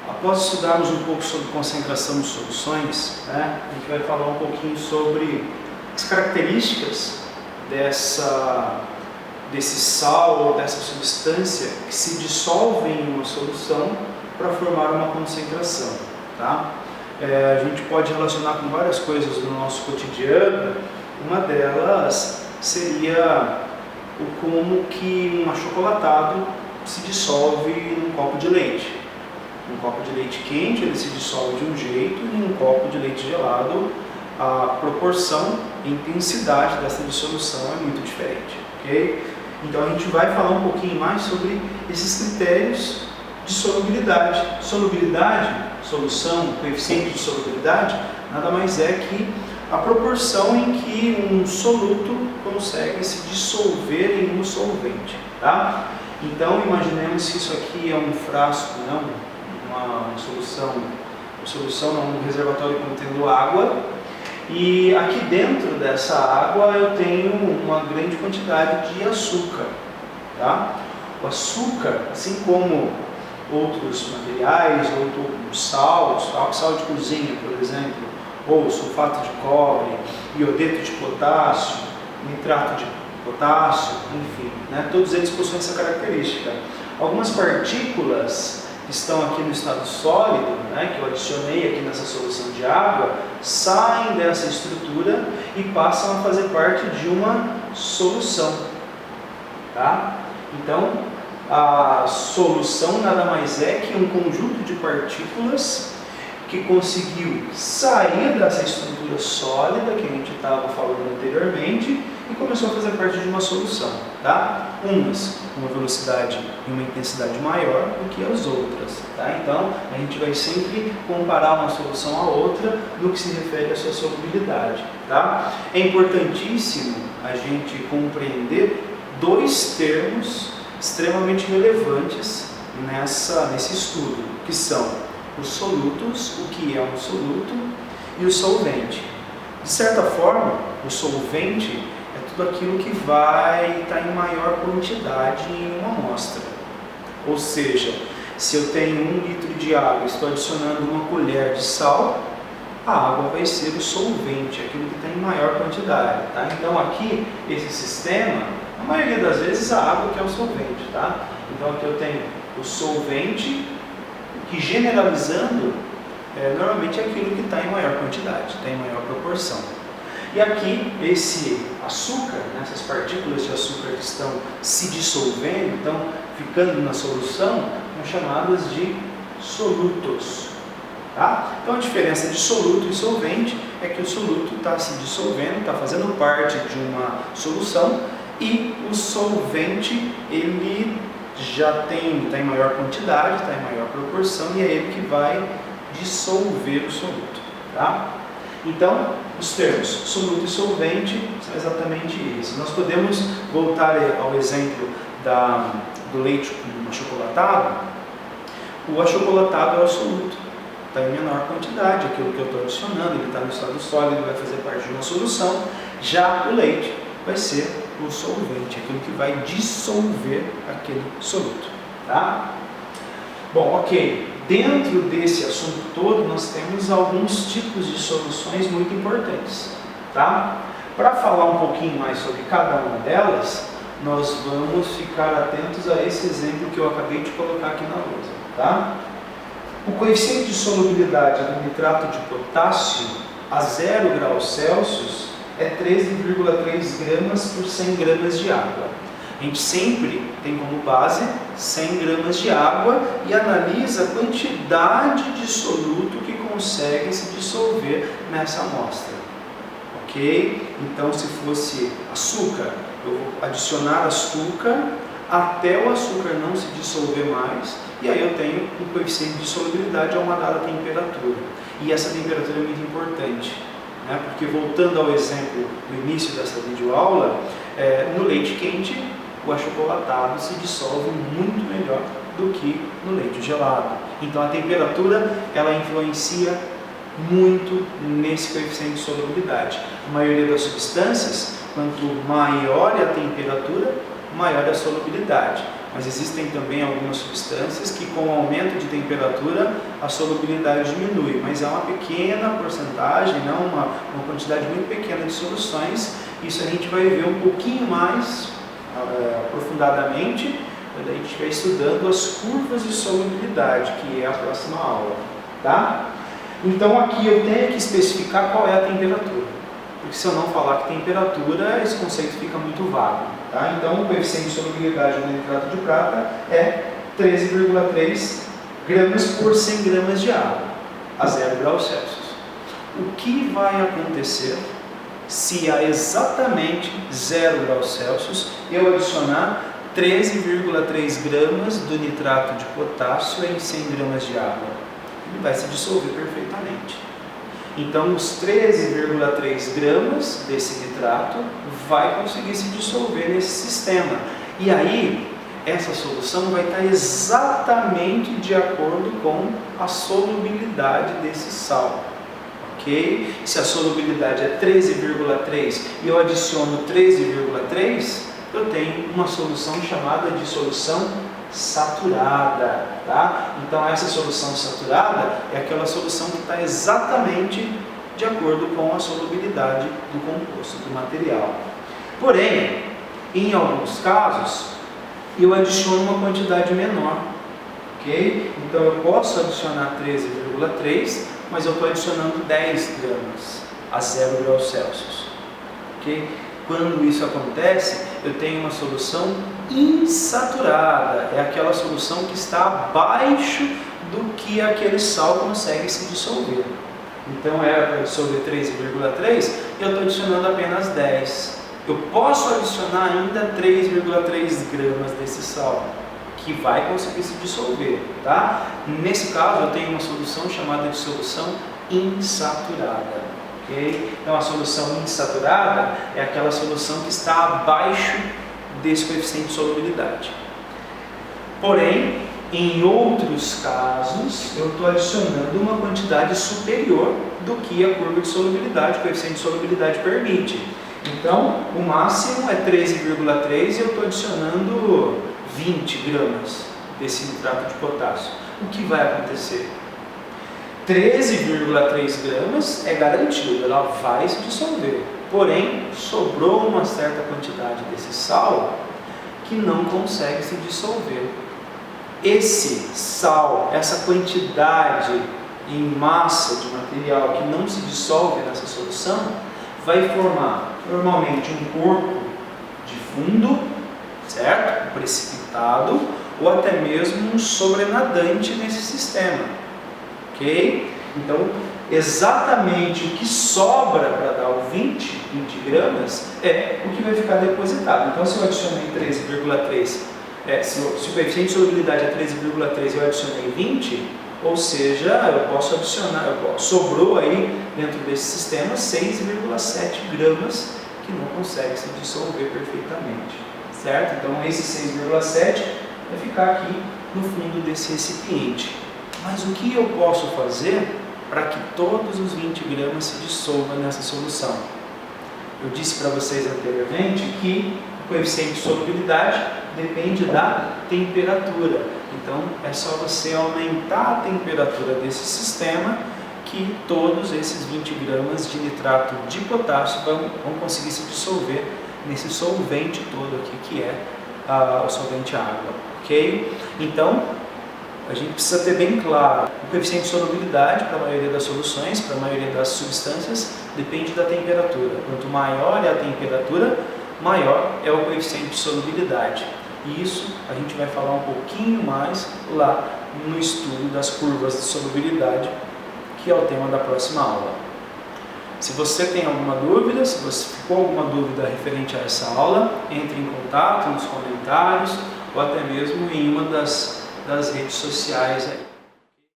Após estudarmos um pouco sobre concentração de soluções, a gente vai falar um pouquinho sobre as características desse sal ou dessa substância que se dissolve em uma solução para formar uma concentração. Tá? A gente pode relacionar com várias coisas no nosso cotidiano. Uma delas seria como que um achocolatado se dissolve num copo de leite. Um copo de leite quente ele se dissolve de um jeito e em um copo de leite gelado a proporção e intensidade dessa dissolução é muito diferente. Okay? Então a gente vai falar um pouquinho mais sobre esses critérios de solubilidade. Solubilidade, solução, coeficiente de solubilidade, nada mais é que a proporção em que um soluto consegue se dissolver em um solvente. Tá? Então imaginemos que isso aqui é um frasco, uma solução não, um reservatório contendo água, e aqui dentro dessa água eu tenho uma grande quantidade de açúcar. Tá? O açúcar, assim como outros materiais, outros sal de cozinha, por exemplo, ou sulfato de cobre, iodeto de potássio, nitrato de potássio, enfim, todos eles possuem essa característica. Algumas partículas que estão aqui no estado sólido, que eu adicionei aqui nessa solução de água, saem dessa estrutura e passam a fazer parte de uma solução. Tá? Então, a solução nada mais é que um conjunto de partículas que conseguiu sair dessa estrutura sólida que a gente estava falando anteriormente e começou a fazer parte de uma solução. Tá? Umas com uma velocidade e uma intensidade maior do que as outras. Tá? Então, a gente vai sempre comparar uma solução a outra no que se refere à sua solubilidade. Tá? É importantíssimo a gente compreender dois termos extremamente relevantes nesse estudo, que são os solutos, o que é um soluto, e o solvente. De certa forma, o solvente é tudo aquilo que vai estar em maior quantidade em uma amostra. Ou seja, se eu tenho 1 litro de água e estou adicionando uma colher de sal, a água vai ser o solvente, aquilo que está em maior quantidade. Tá? Então aqui, esse sistema, a maioria das vezes a água que é o solvente. Tá? Então aqui eu tenho o solvente, que generalizando, normalmente é aquilo que está em maior quantidade, está em maior proporção. E aqui, esse açúcar, essas partículas de açúcar que estão se dissolvendo, estão ficando na solução, são chamadas de solutos. Tá? Então a diferença de soluto e solvente é que o soluto está se dissolvendo, está fazendo parte de uma solução, e o solvente ele já está em maior quantidade, está em maior proporção, e é ele que vai dissolver o soluto. Tá? Então, os termos soluto e solvente são exatamente isso. Nós podemos voltar ao exemplo do leite achocolatado. O achocolatado é o soluto, está em menor quantidade, aquilo que eu estou adicionando, ele está no estado sólido, vai fazer parte de uma solução. Já o leite vai ser o solvente, aquilo que vai dissolver aquele soluto. Tá? Bom, ok. Dentro desse assunto todo, nós temos alguns tipos de soluções muito importantes. Tá? Para falar um pouquinho mais sobre cada uma delas, nós vamos ficar atentos a esse exemplo que eu acabei de colocar aqui na lousa. Tá? O coeficiente de solubilidade do nitrato de potássio a 0 graus Celsius é 13,3 gramas por 100 gramas de água. A gente sempre tem como base 100 gramas de água e analisa a quantidade de soluto que consegue se dissolver nessa amostra. Ok? Então, se fosse açúcar, eu vou adicionar açúcar até o açúcar não se dissolver mais, e aí eu tenho um coeficiente de solubilidade a uma dada temperatura. E essa temperatura é muito importante. Porque voltando ao exemplo do início dessa videoaula, no leite quente o achocolatado se dissolve muito melhor do que no leite gelado. Então a temperatura ela influencia muito nesse coeficiente de solubilidade. A maioria das substâncias, quanto maior é a temperatura, maior é a solubilidade. mas existem também algumas substâncias que com o aumento de temperatura a solubilidade diminui, mas é uma pequena porcentagem, não uma quantidade muito pequena de soluções. Isso a gente vai ver um pouquinho mais aprofundadamente quando a gente estiver estudando as curvas de solubilidade, que é a próxima aula, tá? Então aqui eu tenho que especificar qual é a temperatura, porque se eu não falar que temperatura, esse conceito fica muito vago, tá? Então o coeficiente de solubilidade do nitrato de prata é 13,3 gramas por 100 gramas de água a 0 graus Celsius. O que vai acontecer se a exatamente 0 graus Celsius eu adicionar 13,3 gramas do nitrato de potássio em 100 gramas de água? Ele vai se dissolver perfeitamente. Então os 13,3 gramas desse nitrato vai conseguir se dissolver nesse sistema. E aí essa solução vai estar exatamente de acordo com a solubilidade desse sal. Ok? Se a solubilidade é 13,3 e eu adiciono 13,3, eu tenho uma solução chamada de solução saturada, tá? Então essa solução saturada é aquela solução que está exatamente de acordo com a solubilidade do composto, do material. Porém, em alguns casos, eu adiciono uma quantidade menor, ok? Então eu posso adicionar 13,3, mas eu estou adicionando 10 gramas a 0 graus Celsius, ok? Quando isso acontece, eu tenho uma solução insaturada, é aquela solução que está abaixo do que aquele sal consegue se dissolver. Então era para dissolver 13,3, eu estou adicionando apenas 10. Eu posso adicionar ainda 3,3 gramas desse sal, que vai conseguir se dissolver, tá? Nesse caso eu tenho uma solução chamada de solução insaturada. Okay? Então a solução insaturada é aquela solução que está abaixo desse coeficiente de solubilidade. Porém, em outros casos, eu estou adicionando uma quantidade superior do que a curva de solubilidade, o coeficiente de solubilidade permite. Então, o máximo é 13,3 e eu estou adicionando 20 gramas desse nitrato de potássio. O que vai acontecer? 13,3 gramas é garantido, ela vai se dissolver. Porém, sobrou uma certa quantidade desse sal que não consegue se dissolver. Esse sal, essa quantidade em massa de material que não se dissolve nessa solução, vai formar normalmente um corpo de fundo, certo? Precipitado, ou até mesmo um sobrenadante nesse sistema. Ok? Então, exatamente o que sobra para dar o 20 gramas é o que vai ficar depositado. Então, se eu adicionei 13,3, se o coeficiente de solubilidade é 13,3 e eu adicionei 20, ou seja, eu posso adicionar, sobrou aí dentro desse sistema 6,7 gramas que não consegue se dissolver perfeitamente, certo? Então, esse 6,7 vai ficar aqui no fundo desse recipiente. Mas o que eu posso fazer para que todos os 20 gramas se dissolvam nessa solução? Eu disse para vocês anteriormente que o coeficiente de solubilidade depende da temperatura. Então é só você aumentar a temperatura desse sistema que todos esses 20 gramas de nitrato de potássio vão conseguir se dissolver nesse solvente todo aqui que é o solvente água, ok? Então a gente precisa ter bem claro, o coeficiente de solubilidade para a maioria das soluções, para a maioria das substâncias, depende da temperatura. Quanto maior é a temperatura, maior é o coeficiente de solubilidade. E isso a gente vai falar um pouquinho mais lá no estudo das curvas de solubilidade, que é o tema da próxima aula. Se você tem alguma dúvida, se você ficou alguma dúvida referente a essa aula, entre em contato nos comentários ou até mesmo em uma das redes sociais aí.